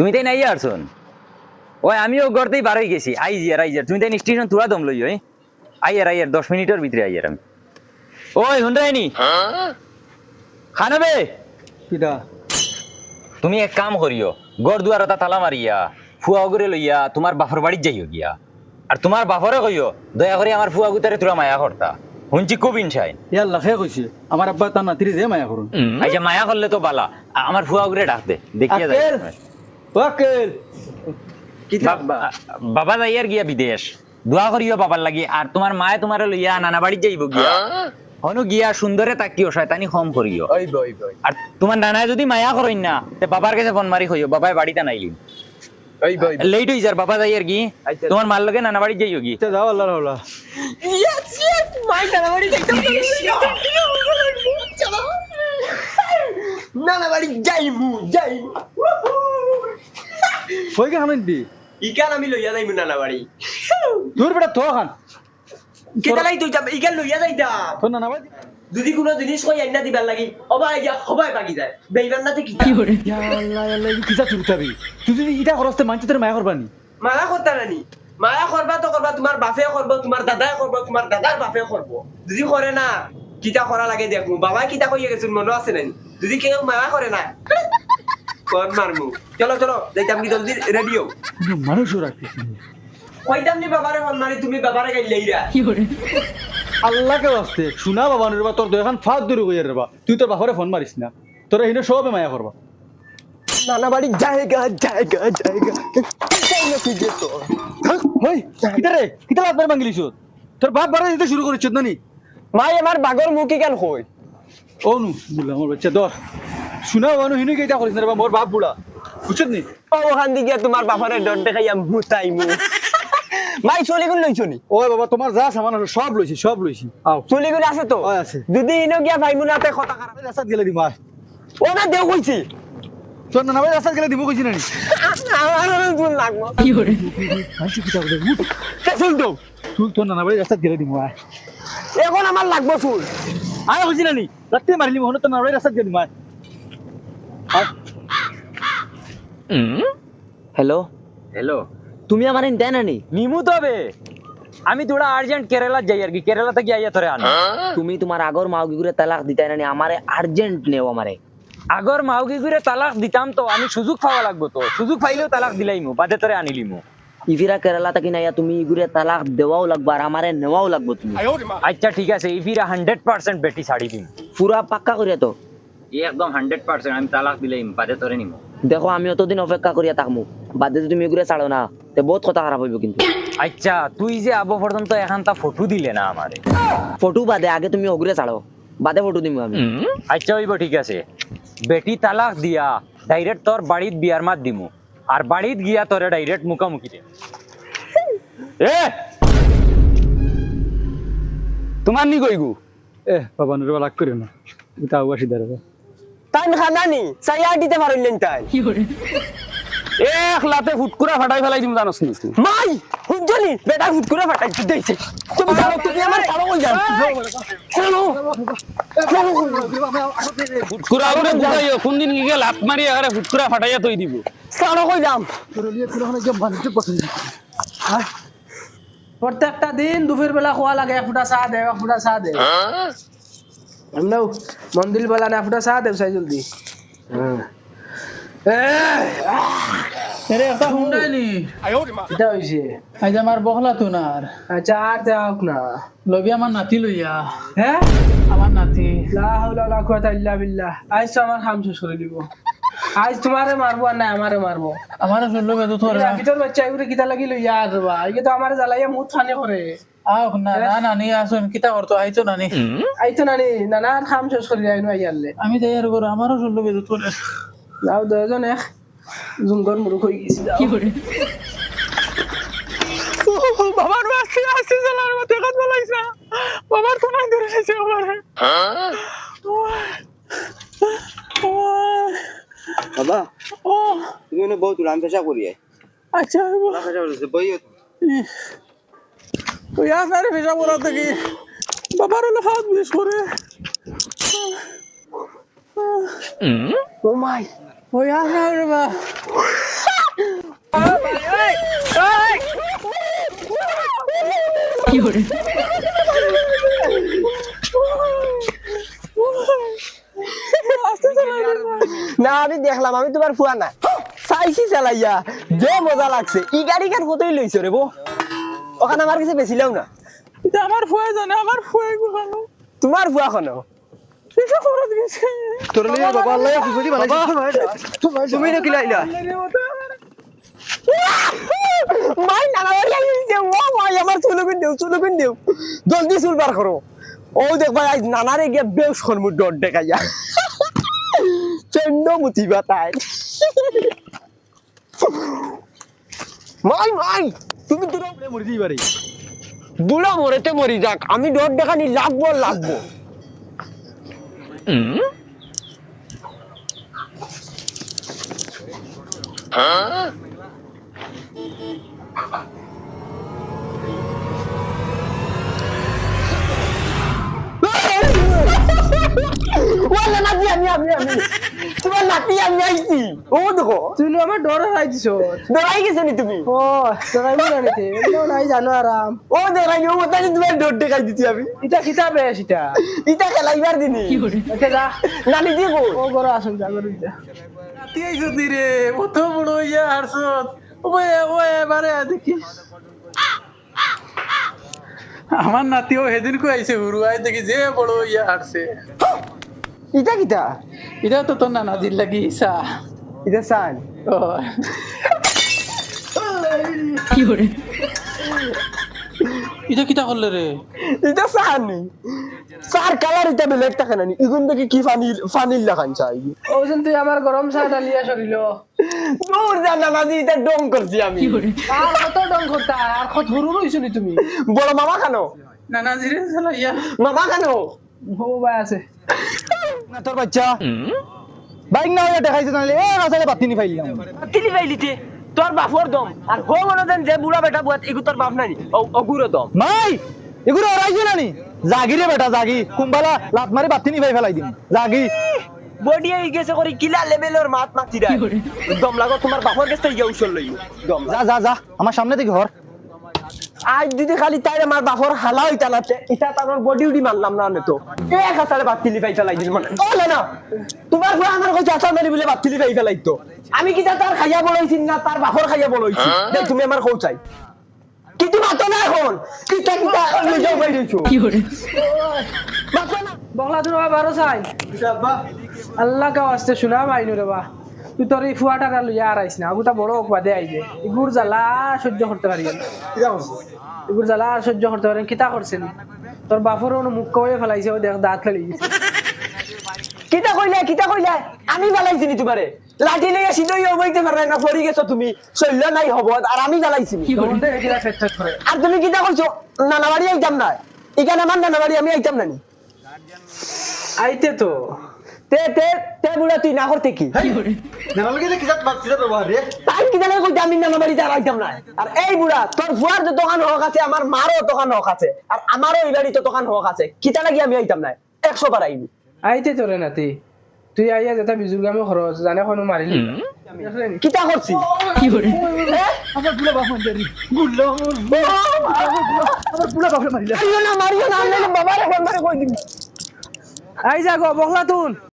তুমি তাই নাই আরছুন ওই আমিও গড়তেই বার হয়ে গেছি আইজিয়ার তুমি তাই স্টেশন তুলা দম লই ওই আইয়ার 10 মিনিটের ভিতরে আইয়ার আমি ওই হুন্ডাইনি খানাবে কিটা তুমি এক কাম করিও গড় দুয়ার তালা মারিয়া ফুয়া করে লইয়া তোমার বাপর বাড়ির যাইও গিয়া আর তোমার বাপরে কইও দয়া করে আমার ফুয়া গুতারে তোরা মায়া করতা হুনছি খুব ইনসাইন ইয়াল্লা খে কইছে আমার আব্বা তার নাতিরে যে মায়া করুন আচ্ছা মায়া করলে তো বালা আমার ফুয়া গুরে ডাক দে দেখিয়া যাই ওয়াকেল বাবা যাইয়ার গিয়া বিদেশ দোয়া করিও বাবার লাগি আর তোমার মায়ে তোমার লইয়া নানা বাড়ি যাইব গিয়া হনু গিয়া সুন্দরে তাকিও শয়তানি কম করিও আর তোমার নানায় যদি মায়া করেন না তে বাবার কাছে ফোন মারি কইও বাবাই বাড়িতে নাইলি লেট হই যার বাবা যাইয়ার কি তোমার মার লগে নানা বাড়ি যাইও কি যাও আল্লাহ রাওলা মাই নানা বাড়ি যাইতাম চলো নানা বাড়ি যাইমু কই কে হামেন দি ইকান আমি লইয়া যাইমু নানা বাড়ি দূর বেটা তো খান কেতালাই তুই যাব ইকান লইয়া যাইতা তো না ভাই যদি কোনো জিনিস কই আইনা দিবার লাগি হবাই বাকি যায় বেইবার নাতে কি করে ইয়া আল্লাহ কিসা চুরতাবি তুই যদি ইটা করস্তে মানতে তোর মায়া করবানি মায়া করতা নানি মায়া করবা তো করবা তোমার বাপে করবো তোমার দাদাই করবো তোমার দাদার বাপে করবো যদি করে না কিটা করা লাগে দেখমু বাবা কিটা কইয়া গেছিল মনে আছে নানি যদি কেউ মায়া করে না কোন মারমু চলো যাইতাম কি জলদি রেডি হও মানুষও রাখতেছি কইতাম নি বাবারে ফোন মারি তুমি বাবারে গাইলাইরা আল্লাহকে বাস্তে শোনা বাবা নুরবা তোর দোকান ফাঁদ দূরে কইয়া রে বা তুই তোর বাপরে ফোন মারিস না তোর এখানে সবে মায়া করবা নানা বাড়ি জায়গা হই কিটা আপনার মাঙ্গিলিছ তোর বাপ বারে দিতে শুরু করেছ নানি মাই আমার বাগর মুখি কেন কই ও নু বুলা মোর বাচ্চা দর শোনা বানু হিনু কেটা করিস না মোর বাপ বুড়া বুঝছত নি ও ওখান দিকে তোমার বাপরে ডর দেখাইয়া মুতাইমু মাই চলিগুন লইছনি ও বাবা তোমার যা সামান আছে সব লইছি আও চলিগুন আছে তো আছে যদি ইনো গিয়া ভাইমু নাতে কথা খারাপ রাস্তা গেলে দিমা ও না দেও কইছি তোর না ভাই রাস্তা গেলে দিমু কইছি নানি আমার ভুল লাগবো কি করে আইছি কিটা বলে চল দাও তুই তোর না ভাই রাস্তা গেলে দিমু এখন আমার লাগবো চুল আয় কইছি নানি রাতে মারিলি মহন তোর না ভাই রাস্তা গেলে দিমু হ্যালো তুমি আমার দেন আনি নিমু তবে আমি তোরা আর্জেন্ট কেরালা যাই আর কি কেরালা থেকে আইয়া তোরে আনো তুমি তোমার আগর মাউগি করে তালাক দিতাই নানি আমারে আর্জেন্ট নেও আমারে আগর মাউগি করে তালাক দিতাম তো আমি সুযোগ পাওয়া লাগবো তো সুযোগ পাইলেও তালাক দিলাইমু বাদে তোরে আনিলিমু ইফিরা কেরালা থেকে নাইয়া তুমি ইগুরে তালাক দেওয়াও লাগবো আর আমারে নেওয়াও লাগবো তুমি আচ্ছা ঠিক আছে ইফিরা 100% বেটি ছাড়ি দিম পুরা পাক্কা করিয়া তো একদম 100% আমি তালাক দিলাইম বাদে তোরে নিমু দেখো আমি অতদিন অপেক্ষা করিয়া থাকমু বাদে যদি তুমি ইগুরে ছাড়ো না তে বহুত কথা খারাপ হইব কিন্তু আচ্ছা তুই যে আবো পর্যন্ত এখানটা ফটো দিলে না আমারে ফটো বাদে আগে তুমি ওগুরে ছাড়ো বাদে ফটো দিমু আমি আচ্ছা হইব ঠিক আছে বেটি তালাক দিয়া ডাইরেক্ট তোর বাড়িত বিয়ার মাত দিমু আর বাড়িত গিয়া তোরে ডাইরেক্ট মুখামুখি দে এ তোমার নি কইগু এ বাবা নুরবা লাগ করিও না এটা আওয়াসি দাঁড়াবে টাইম খানানি সাইয়া দিতে পারলেন তাই এক লাতে ফুটকুরা ফাটাই ফেলাই দিম জানোস নি মাই হুজলি বেটা হুট করে ফাটাই দিতেছে তুমি যাও তুমি আমার ছাড়ো কই যাও চলো ফুটকুরা আরে বুঝাইও কোন দিন কি লাত মারি আরে ফুটকুরা ফাটাইয়া তৈ দিব ছাড়ো কই যাম তোরলিয়ে তুলখানে যে মানতে পছন্দ প্রত্যেকটা দিন দুপুর বেলা খোয়া লাগে এক ফুটা চা দে এক ফুটা চা দে আমরাও মন্দির বেলা না এক ফুটা চা দেব চাই জলদি এরে একটা হুন্ডাই নি এটা হইছে আজ আমার বহলা তো না আচ্ছা আর দেখ না লবি আমার নাতি লইয়া হ্যাঁ আমার নাতি লা হাওলা ওয়ালা কুওয়াতা ইল্লা বিল্লাহ আজ তো আমার হাম শেষ করে দিব আজ তোমারে মারবো আর না আমারে মারবো আমারে শুনলো বেদু তোরে ভিতর বাচ্চা ইউরে কিতা লাগি লইয়া আসবা এই তো আমারে জ্বালাইয়া মুখ ফানে করে আও না না নানি আসুন কিতা করতো আইতো নানি নানা হাম শেষ করে যাইনো আইয়ালে আমি তৈয়ার করো আমারও শুনলো বেদু তোরে যাও দুজন এক জুঙ্গর মুরুখ হয়ে গেছি কি করে বাবার বাসে আসি জালার মতে কাজ বলাইছা বাবার তো নাই ধরে এসেছে আমারে বাবা ও তুমি না বহুত উড়ান পেশা করি আচ্ছা পেশা করেছে বইও ওই আসারে পেশা বলা থেকে বাবার হলো হাত বিশ করে ও মাই ওই আসারে বা না আমি দেখলাম আমি তোমার ফুয়া না চাইছি চালাইয়া যে মজা লাগছে ই গাড়ি কার কতই লইছো রে বো ওখানে আমার কাছে বেশি লাও না এটা আমার ফুয়া জানে আমার ফুয়া গুলো তোমার ফুয়া কোনো এটা করে দিয়েছে তোর লিয়ে বাবা আল্লাহ খুশি বানাইছে তুমি তো কিলাইলা মাই নানা বাড়ি আইছে ও মাই আমার চুলুকুন দেও জলদি চুল বার করো ও দেখবা আজ নানারে গিয়ে বেশ করমু ডট দেখাইয়া চন্ড মুতিবা তাই মাই তুমি তো মরে যাই বারে বুড়া মরেতে মরি যাক আমি ডট দেখানি লাগবো ওলা নাতি আমি তোমার নাতি আমি আইছি ও দেখো তুই আমার ডর হারাই দিছ দৌড়াই গেছো নি তুমি ও তোরাই মনে নিতে নাই জানো আরাম ও দৌড়াই ও তাই তোমার ডট দেখাই দিছি আমি এটা কিতাবে সেটা ইটা খেলাইবার দিনি ওকে যা নানি দি গো ও গরো আসুন যা গরো যা নাতি আইছো দিরে কত বড় ইয়া হারছত ও এবারে দেখি আমার নাতিও সেদিন কো আইছে হুরুয়াই দেখি যে বড় ইয়া হারছে ইটা কিটা এটা তো তোর নানা দিল লাগি ইসা ইটা সান ও এটা কিটা করলে রে ইটা সান সার কালার ইটা বেলেগ থাকে না ইগুন দেখি কি ফানি লাগান চাই ওজন তুই আমার গরম চা ডালিয়া সরিল দূর যা নানাজি ইটা ডং করছি আমি আর কত ডং করতা আর কত হুরু রইছনি তুমি বড় মামা খানো নানা জিরে চলা ইয়া মামা খানো ও ভাই আছে না তোর বাচ্চা বাইক না হয়ে দেখাইছে নালে এ রাস্তায় বাতিনি ফাইলাম তিলি ফাইলিতে তোর বাপর দম আর হো মনে দেন যে বুড়া বেটা বুয়াত এগু তোর বাপ নানি অগুরো দম মাই এগুলো ওরাইছে নানি জাগি রে বেটা জাগি কুম্বালা লাত মারি বাতিনি ফাই ফেলাই দিম জাগি বডি এই গেছে করে কিলা লেভেলের মাত মাতি রা দম লাগো তোমার বাপর কাছে গিয়ে উছল লই দম যা আমার সামনে থেকে ঘর আজ যদি খালি তাই আমার বাপর হালা হইতা না এটা তার বডি উডি মানলাম না তো এক হাসারে বাতিলি ফাই ফেলাই দিল মানে ও না তোমার ঘরে আমার কাছে আসা মারি বলে বাতিলি ফাই ফেলাই তো আমি কি তার খাইয়া বলাইছি না তার বাপর খাইয়া বলাইছি দেখ তুমি আমার কৌ চাই কিন্তু মাতো না এখন কিটা লই যাও বাইরে কি করে মাতো না বগলা তোর বারো চাই আল্লাহ কা ওয়াস্তে শুনা মাইনু রে বা তুই তোর এই ফুয়াটা লইয়া আর আইস না আগুটা বড় বাদে আইবে ইগুর জ্বালা সহ্য করতে পারি না ইগুর জ্বালা আর সহ্য করতে পারেন কিতা করছেন তোর বাপর মুখ কয়ে ফেলাইছে ও দেখ দাঁত ফেলে গেছে কিটা কইলে আমি জ্বালাইছি নি তোমারে লাঠি লইয়া সিধই হইতে পারবে না পড়ি গেছো তুমি শৈল নাই হব আর আমি জ্বালাইছি আর তুমি কিটা কইছো নানা বাড়ি আইতাম না এখানে আমার নানা বাড়ি আমি আইতাম না নি আইতে তো তে বুড়া তুই না করতে কি নানালকে যে কিসাত বাতিটা ব্যবহার রে তাই কি জানে কইতে আমি নানা বাড়ি আইতাম না আর এই বুড়া তোর ফুয়ার যে দোকান হক আছে আমার মারও দোকান হক আছে আর আমারও এই বাড়িতে দোকান হক আছে কিটা লাগি আমি আইতাম না 100 বার আইবি আইতে তোরে নাতি তুই আইয়া যেটা বিজুরগামে খরচ জানে কোনো মারিলি কিটা করছি আমার পুলা বাপ মারি গুল্লো আমার পুলা বাপ মারিলা মারিও না বাবারে ফোন করে কই দিবি আই যা গো বগলা তুন